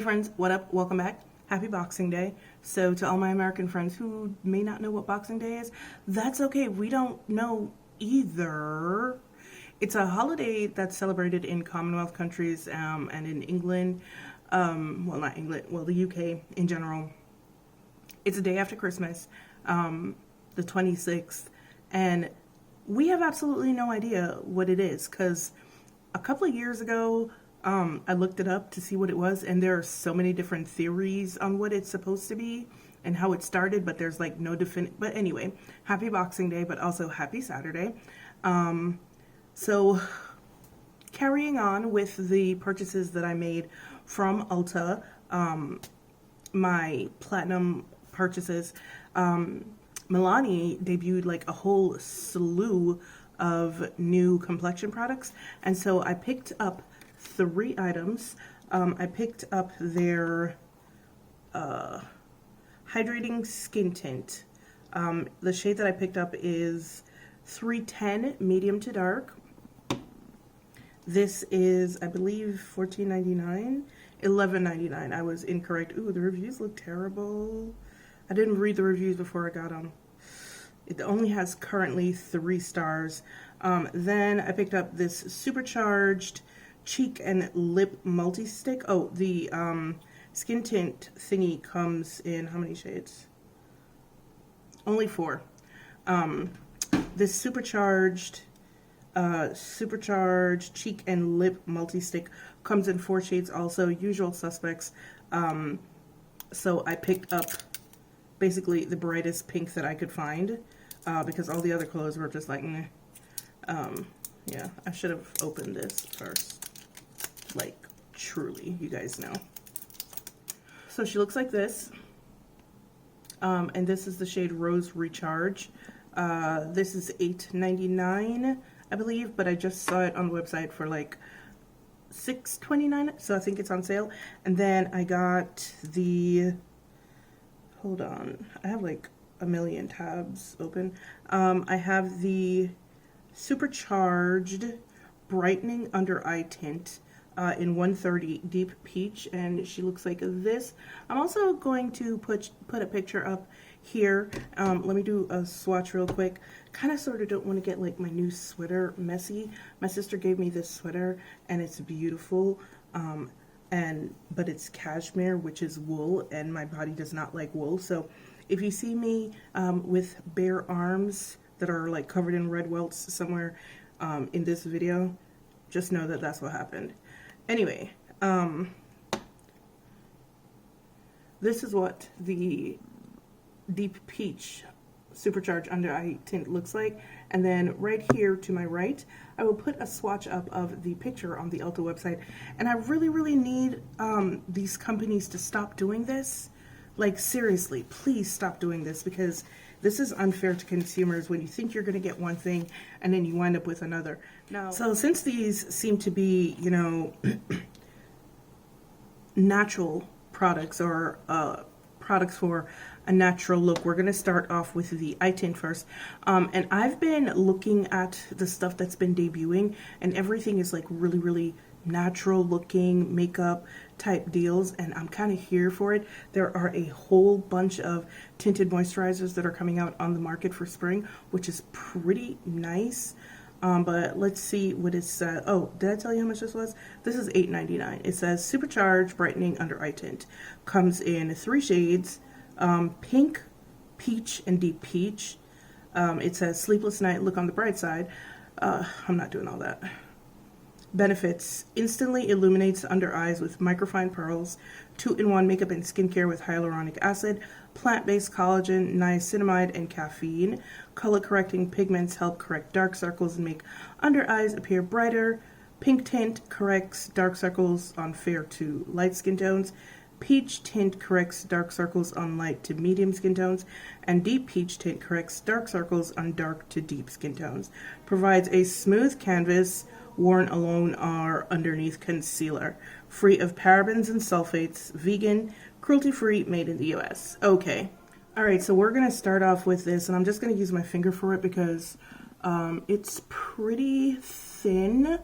friends, what up? Welcome back. Happy Boxing Day. So to all my American friends who may not know what Boxing Day is, that's okay. We don't know either. It's a holiday that's celebrated in Commonwealth countries and in England. Well, not England, well, the UK in general. It's a day after Christmas, the 26th, and we have absolutely no idea what it is because a couple of years ago, I looked it up to see what it was, and there are so many different theories on what it's supposed to be and how it started, but there's like no definite. But anyway, happy Boxing Day, but also happy Saturday. So carrying on with the purchases that I made from Ulta, my platinum purchases, Milani debuted like a whole slew of new complexion products, and so I picked up 3 items. I picked up their hydrating skin tint. The shade that I picked up is 310 medium to dark. This is, I believe, $14.99, $11.99. I was incorrect. Ooh, the reviews look terrible. I didn't read the reviews before I got them. It only has currently 3 stars. Then I picked up this supercharged cheek and lip multi-stick. Oh, the skin tint thingy comes in how many shades? Only 4. This supercharged cheek and lip multi-stick comes in 4 shades also, usual suspects. So I picked up basically the brightest pink that I could find because all the other colors were just like, meh. Yeah, I should have opened this first. Like, truly, you guys know. So she looks like this. And this is the shade Rose Recharge. This is $8.99, I believe, but I just saw it on the website for like $6.29, so I think it's on sale. And then I got the, hold on, I have like a million tabs open. I have the supercharged brightening under eye tint in 130 Deep Peach, and she looks like this. I'm also going to put a picture up here. Let me do a swatch real quick. Kind of sort of don't want to get like my new sweater messy. My sister gave me this sweater and it's beautiful, but it's cashmere, which is wool, and my body does not like wool. So if you see me with bare arms that are like covered in red welts somewhere in this video, just know that that's what happened. Anyway, this is what the Deep Peach Supercharged Under Eye Tint looks like. And then right here to my right, I will put a swatch up of the picture on the Ulta website. And I really, really need these companies to stop doing this. Like, seriously, please stop doing this, because this is unfair to consumers when you think you're going to get one thing and then you wind up with another. Now, so since these seem to be, you know, natural products or products for a natural look, we're going to start off with the eye tint first. And I've been looking at the stuff that's been debuting, and everything is like really, really natural looking makeup type deals, and I'm kind of here for it. There are a whole bunch of tinted moisturizers that are coming out on the market for spring, which is pretty nice. But let's see what it says. Oh, did I tell you how much this was? This is $8.99. It says Supercharged Brightening Under Eye Tint. Comes in 3 shades, pink, peach, and deep peach. It says Sleepless Night, look on the bright side. I'm not doing all that. Benefits: instantly illuminates under eyes with microfine pearls, 2-in-1 makeup and skincare with hyaluronic acid, plant-based collagen, niacinamide, and caffeine. Color correcting pigments help correct dark circles and make under eyes appear brighter. Pink tint corrects dark circles on fair to light skin tones. Peach tint corrects dark circles on light to medium skin tones, and deep peach tint corrects dark circles on dark to deep skin tones. Provides a smooth canvas worn alone or underneath concealer. Free of parabens and sulfates, vegan, cruelty-free, made in the US. Okay. Alright, so we're going to start off with this, and I'm just going to use my finger for it because it's pretty thin.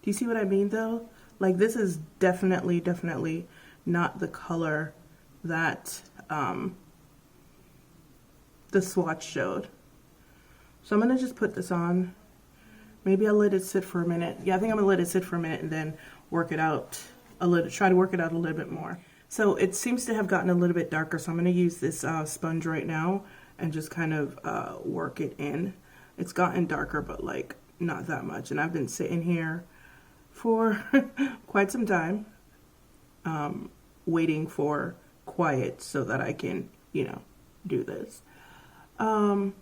Do Do you see what I mean though? Like this is definitely not the color that the swatch showed. So I'm gonna just put this on. Maybe I'll let it sit for a minute. Yeah, I think I'm gonna let it sit for a minute and then work it out a little, try to work it out a little bit more. So it seems to have gotten a little bit darker, so I'm gonna use this sponge right now and just kind of work it in. It's gotten darker, but like not that much. And I've been sitting here for quite some time, waiting for quiet so that I can, you know, do this. So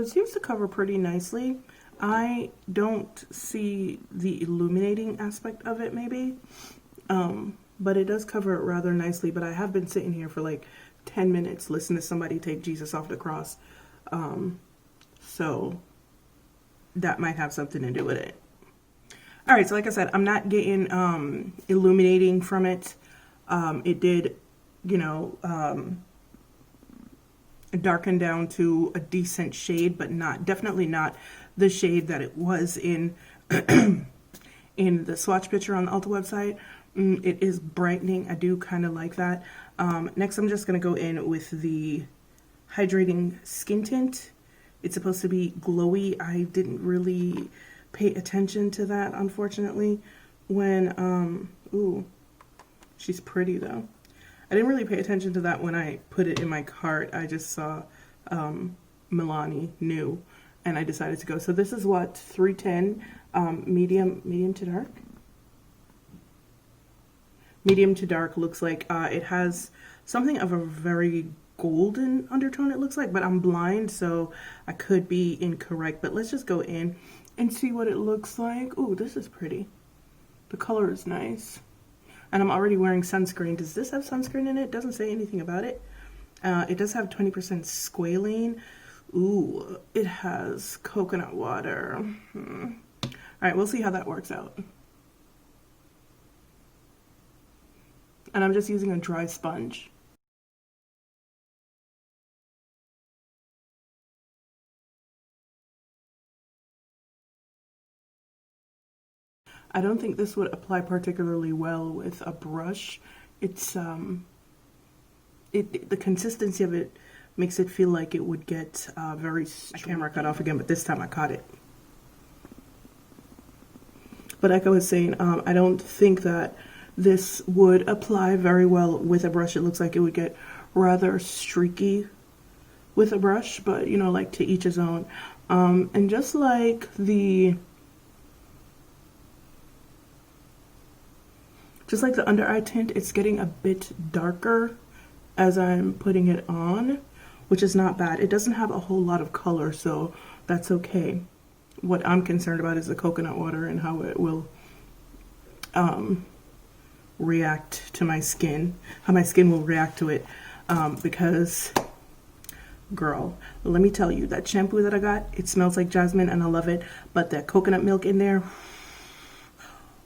it seems to cover pretty nicely. I don't see the illuminating aspect of it maybe, but it does cover it rather nicely. But I have been sitting here for like 10 minutes listening to somebody take Jesus off the cross. So that might have something to do with it. All right, so like I said, I'm not getting illuminating from it. It did, you know, darken down to a decent shade, but definitely not the shade that it was in in the swatch picture on the Ulta website. It is brightening. I do kind of like that. Next, I'm just going to go in with the hydrating skin tint. It's supposed to be glowy. I didn't really pay attention to that, unfortunately, when, ooh, she's pretty though. I didn't really pay attention to that when I put it in my cart. I just saw Milani new, and I decided to go. So this is what, 310, medium to dark? Medium to dark looks like. It has something of a very golden undertone, it looks like, but I'm blind, so I could be incorrect. But let's just go in and see what it looks like. Ooh, this is pretty. The color is nice. And I'm already wearing sunscreen. Does this have sunscreen in it? Doesn't say anything about it. It does have 20% squalene. Ooh, it has coconut water. All right, we'll see how that works out. And I'm just using a dry sponge. I don't think this would apply particularly well with a brush. It's the consistency of it makes it feel like it would get very. My camera cut off again, but this time I caught it. But like I was saying, I don't think that this would apply very well with a brush. It looks like it would get rather streaky with a brush, but you know, like to each his own. And just like the under eye tint, it's getting a bit darker as I'm putting it on, which is not bad. It doesn't have a whole lot of color, so that's okay. What I'm concerned about is the coconut water and how it will react to my skin, how my skin will react to it, because girl, let me tell you, that shampoo that I got, it smells like jasmine and I love it, but that coconut milk in there,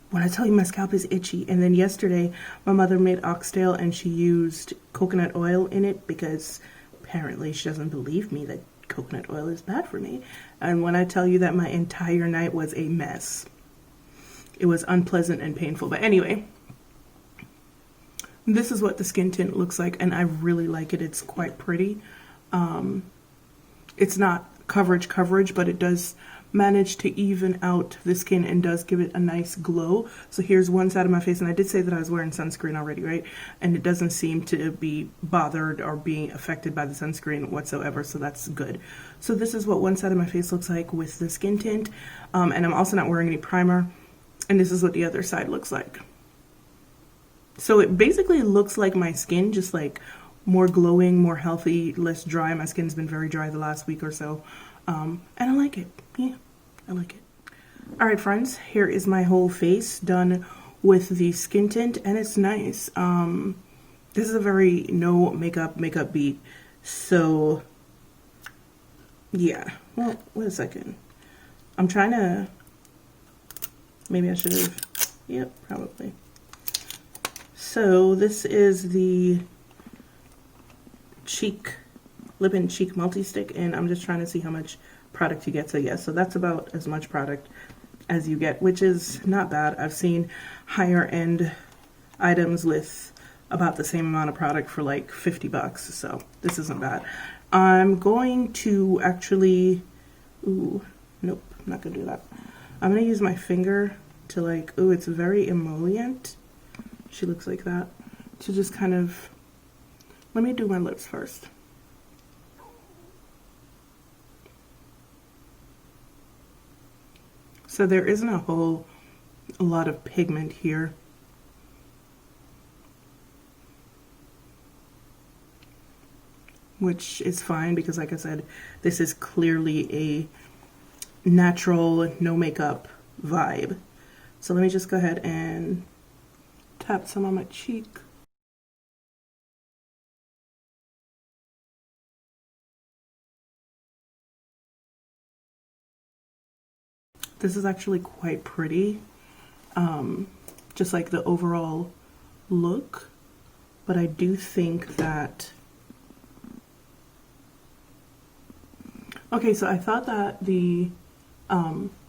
when I tell you my scalp is itchy. And then yesterday my mother made oxtail and she used coconut oil in it because apparently she doesn't believe me that coconut oil is bad for me. And when I tell you that my entire night was a mess, it was unpleasant and painful. But anyway, this is what the skin tint looks like, and I really like it. It's quite pretty. It's not coverage, but it does manage to even out the skin and does give it a nice glow. So here's one side of my face, and I did say that I was wearing sunscreen already, right? And it doesn't seem to be bothered or being affected by the sunscreen whatsoever, so that's good. So this is what one side of my face looks like with the skin tint, and I'm also not wearing any primer, and this is what the other side looks like. So it basically looks like my skin, just like more glowing, more healthy, less dry. My skin's been very dry the last week or so. And I like it. Yeah, I like it. All right, friends, here is my whole face done with the skin tint, and it's nice. This is a very no makeup beat. So, yeah. Well, wait a second. I'm trying to, maybe I should have, yep, probably. So this is the lip and cheek multi-stick, and I'm just trying to see how much product you get. So yeah, so that's about as much product as you get, which is not bad. I've seen higher end items with about the same amount of product for like 50 bucks, so this isn't bad. I'm going to actually, ooh, nope, I'm not gonna do that. I'm gonna use my finger to like, ooh, it's very emollient. She looks like that. To just kind of, let me do my lips first. So there isn't a lot of pigment here. Which is fine because, like I said, this is clearly a natural, no makeup vibe. So let me just go ahead and tap some on my cheek. This is actually quite pretty, just like the overall look, but I do think that, okay, so I thought that the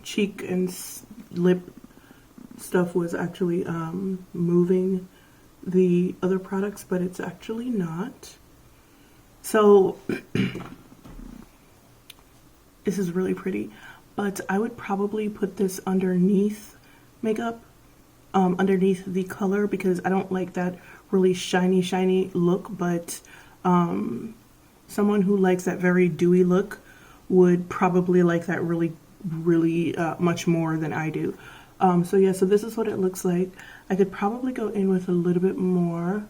cheek and lip stuff was actually moving the other products, but it's actually not. So this is really pretty, but I would probably put this underneath makeup, underneath the color, because I don't like that really shiny look, but someone who likes that very dewy look would probably like that really much more than I do. So yeah, so this is what it looks like. I could probably go in with a little bit more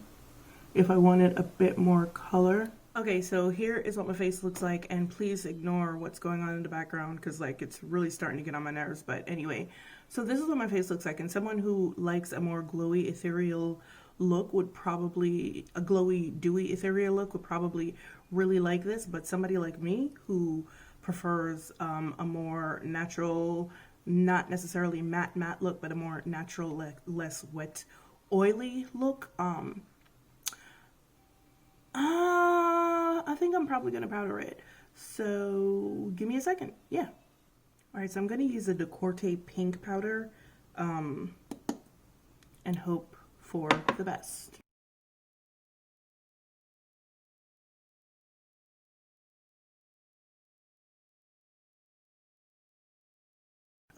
if I wanted a bit more color. Okay, so here is what my face looks like, and please ignore what's going on in the background because like it's really starting to get on my nerves. But anyway, so this is what my face looks like, and someone who likes a more glowy ethereal look would probably, a glowy dewy ethereal look would probably really like this. But somebody like me who prefers a more natural, not necessarily matte look, but a more natural, less wet, oily look, I think I'm probably gonna powder it. So give me a second. Yeah. All right, so I'm gonna use a Decorte pink powder, and hope for the best.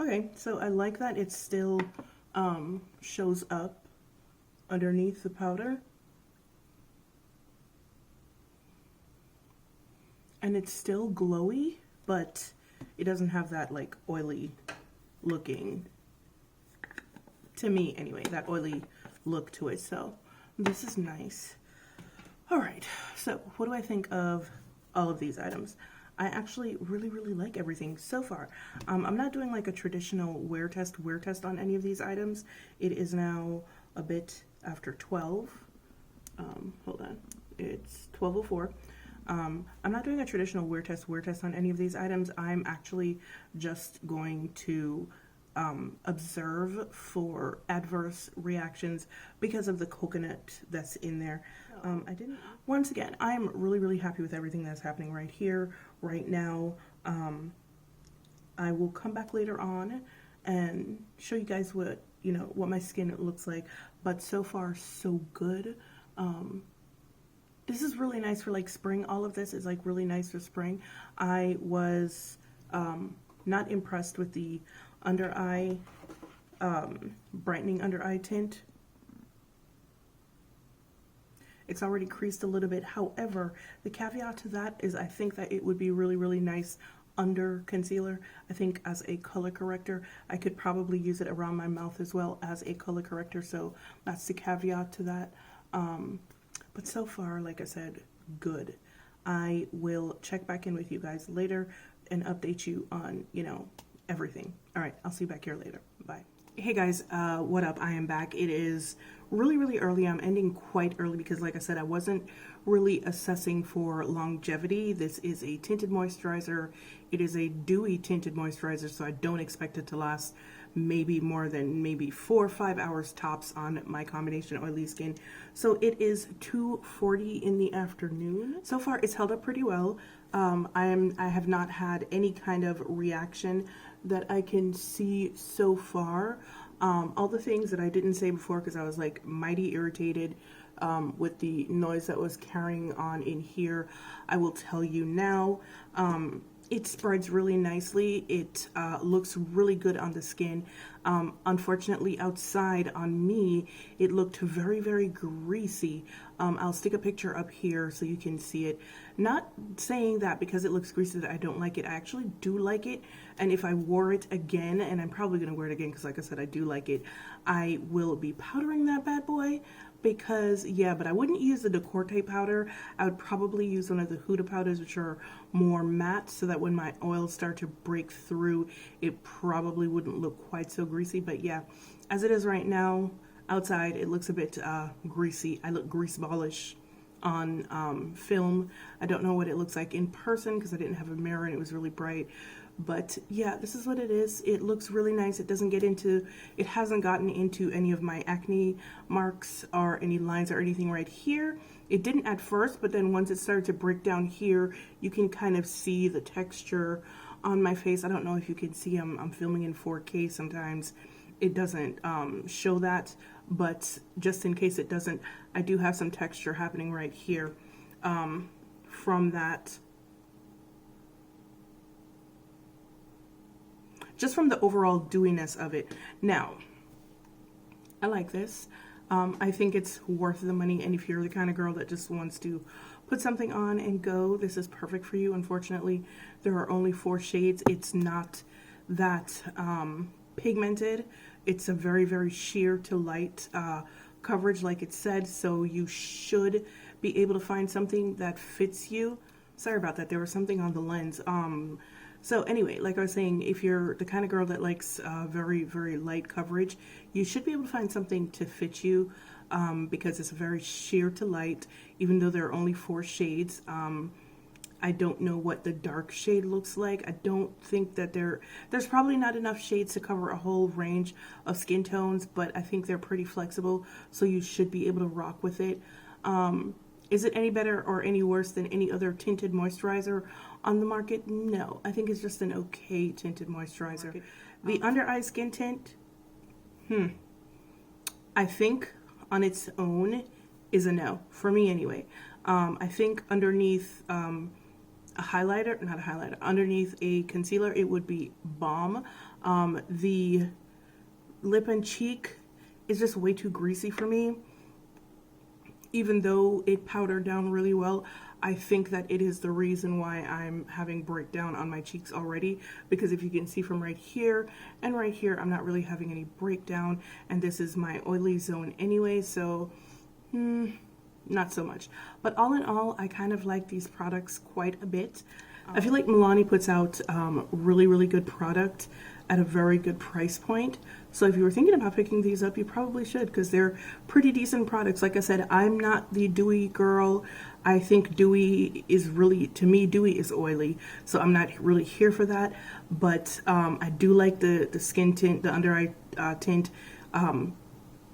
Okay, so I like that it still shows up underneath the powder. And it's still glowy, but it doesn't have that like oily looking, to me anyway, that oily look to it. So this is nice. All right, so what do I think of all of these items? I actually really like everything so far. I'm not doing like a traditional wear test on any of these items. It is now a bit after 12. Hold on, it's 12:04. I'm not doing a traditional wear test on any of these items. I'm actually just going to observe for adverse reactions because of the coconut that's in there. Once again, I'm really happy with everything that's happening right here, right now. I will come back later on and show you guys what, what my skin looks like, but so far so good. This is really nice for like spring. All of this is like really nice for spring. I was not impressed with the under eye, brightening under eye tint. It's already creased a little bit. However, the caveat to that is I think that it would be really nice under concealer. I think as a color corrector, I could probably use it around my mouth as well as a color corrector. So that's the caveat to that. But so far, like I said, good. I will check back in with you guys later and update you on, everything. All right, I'll see you back here later. Bye. Hey guys, what up? I am back. It is really early. I'm ending quite early because, like I said, I wasn't really assessing for longevity. This is a tinted moisturizer. It is a dewy tinted moisturizer, so I don't expect it to last maybe more than maybe 4 or 5 hours tops on my combination oily skin. So it is 2:40 in the afternoon. So far it's held up pretty well. I have not had any kind of reaction that I can see so far. All the things that I didn't say before because I was like mighty irritated with the noise that was carrying on in here, I will tell you now. It spreads really nicely. It looks really good on the skin. Unfortunately, outside on me, it looked very, very greasy. I'll stick a picture up here so you can see it. Not saying that because it looks greasy that I don't like it. I actually do like it. And if I wore it again, and I'm probably going to wear it again because like I said, I do like it, I will be powdering that bad boy. Because, yeah, but I wouldn't use the Decorte powder. I would probably use one of the Huda powders, which are more matte, so that when my oils start to break through, it probably wouldn't look quite so greasy. But yeah, as it is right now, outside, it looks a bit greasy. I look greaseballish on film. I don't know what it looks like in person because I didn't have a mirror and it was really bright. But yeah, this is what it is. It looks really nice. It doesn't get into, it hasn't gotten into any of my acne marks or any lines or anything right here. It didn't at first, but then once it started to break down here, you can kind of see the texture on my face. I don't know if you can see, I'm filming in 4K sometimes. It doesn't show that, but just in case it doesn't, I do have some texture happening right here from that. Just from the overall dewiness of it. Now, I like this. I think it's worth the money, and if you're the kind of girl that just wants to put something on and go, this is perfect for you. Unfortunately, there are only 4 shades. It's not that pigmented. It's a very, very sheer to light coverage, like it said, so you should be able to find something that fits you. Sorry about that. There was something on the lens. So anyway, like I was saying, if you're the kind of girl that likes very, very light coverage, you should be able to find something to fit you because it's very sheer to light, even though there are only 4 shades. I don't know what the dark shade looks like. I don't think that there's probably not enough shades to cover a whole range of skin tones, but I think they're pretty flexible, so you should be able to rock with it. Is it any better or any worse than any other tinted moisturizer on the market? No, I think it's just an okay tinted moisturizer. The under eye skin tint, I think on its own is a no, for me anyway. I think underneath a highlighter, not a highlighter, underneath a concealer, it would be bomb. The lip and cheek is just way too greasy for me. Even though it powdered down really well, I think that it is the reason why I'm having breakdown on my cheeks already, because if you can see from right here and right here, I'm not really having any breakdown, and this is my oily zone anyway, so not so much. But all in all, I kind of like these products quite a bit. I feel like Milani puts out really, really good product at a very good price point. So if you were thinking about picking these up, you probably should, because they're pretty decent products. Like I said, I'm not the dewy girl. I think dewy is really, to me, dewy is oily. So I'm not really here for that. But I do like the skin tint, the under eye tint.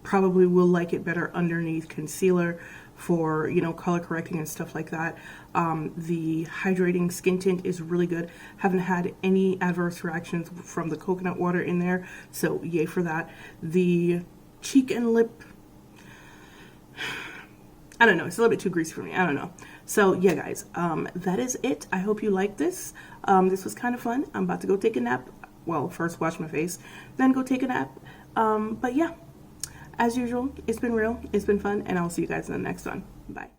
Probably will like it better underneath concealer for, you know, color correcting and stuff like that. The hydrating skin tint is really good. Haven't had any adverse reactions from the coconut water in there, so yay for that. The cheek and lip, I don't know, it's a little bit too greasy for me. I don't know. So yeah, guys, that is it. I hope you liked this. This was kind of fun. I'm about to go take a nap. Well, first wash my face, then go take a nap. But yeah. As usual, it's been real, it's been fun, and I'll see you guys in the next one. Bye.